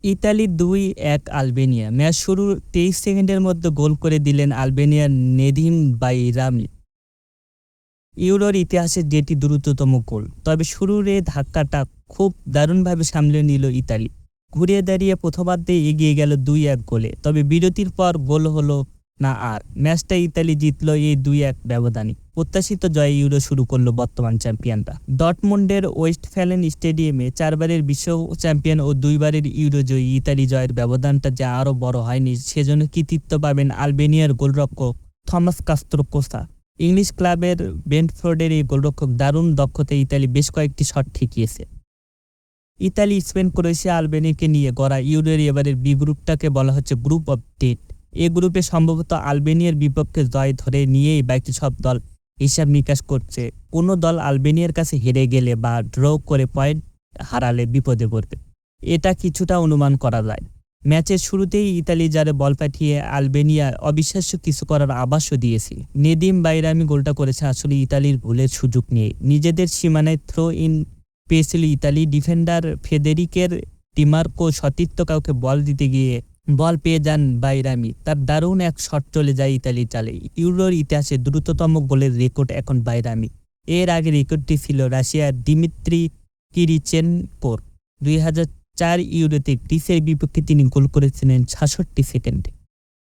Italy ২-১ Albania. Match শুরুর ২৩ সেকেন্ডের মধ্যে গোল করে দিলেন আলবেনিয়ার নেদিম বাইরামি। ইউরোর ইতিহাসে যেটি দ্রুততম গোল। তবে শুরুর এই ধাক্কাটা খুব দারুণভাবে সামলে নিল ইতালি। ঘুরিয়ে দাঁড়িয়ে প্রথমার্ধেই এগিয়ে গেল ২-১ গোলে। তবে বিরতির পর গোল হলো না আর। ম্যাচটা ইতালি জিতল এই ২-১ ব্যবধানে। প্রত্যাশিত জয়ে ইউরো শুরু করল বর্তমান চ্যাম্পিয়নরা। ডর্টমুন্ডের ওয়েস্টফ্যালেন স্টেডিয়ামে ৪ বারের বিশ্ব চ্যাম্পিয়ন ও ২ বারের ইউরো জয়ী ইতালি জয়ের ব্যবধানটা যে আরও বড় হয়নি সেজন্য কৃতিত্ব পাবেন আলবেনিয়ার গোলরক্ষক থমাস কাস্ত্রোকোসা। ইংলিশ ক্লাবের ব্রেন্টফোর্ডের এই গোলরক্ষক দারুণ দক্ষতায় ইতালি বেশ কয়েকটি শট ঠেকিয়েছে। ইতালি, স্পেন, ক্রোয়েশিয়া, আলবেনিয়াকে নিয়ে গড়া ইউরোর এবারের বি গ্রুপটাকে বলা হচ্ছে গ্রুপ অব ডেথ। এ গ্রুপে সম্ভবত আলবেনিয়ার বিপক্ষে জয় ধরে নিয়েই বাকি সব দল হিসাব নিকাশ করছে। কোনো দল আলবেনিয়ার কাছে হেরে গেলে বা ড্র করে পয়েন্ট হারালে বিপদে পড়বে, এটা কিছুটা অনুমান করা যায়। ম্যাচের শুরুতেই ইতালি যারে বল পাঠিয়ে আলবেনিয়া অবিশ্বাস্য কিছু করার আভাসও দিয়েছিল। নেদিম বাইরামি গোলটা করেছে আসলে ইতালির ভুলের সুযোগ নিয়ে। নিজেদের সীমানায় থ্রো ইন পেয়েছিল ইতালি। ডিফেন্ডার ফেদেরিকের ডিমার্কো সতীর্থ কাউকে বল দিতে গিয়ে বল পেয়ে যান বাইরামি। তার দারুণ এক শট চলে যায় ইতালির জালে। ইউরোর ইতিহাসে দ্রুততম গোলের রেকর্ড এখন বাইরামি। এর আগে রেকর্ডটি ছিল রাশিয়ার দিমিত্রি কিরিচেনকোর। ২০০৪ ইউরোতে গ্রিসের বিপক্ষে তিনি গোল করেছিলেন ৬৬ সেকেন্ডে।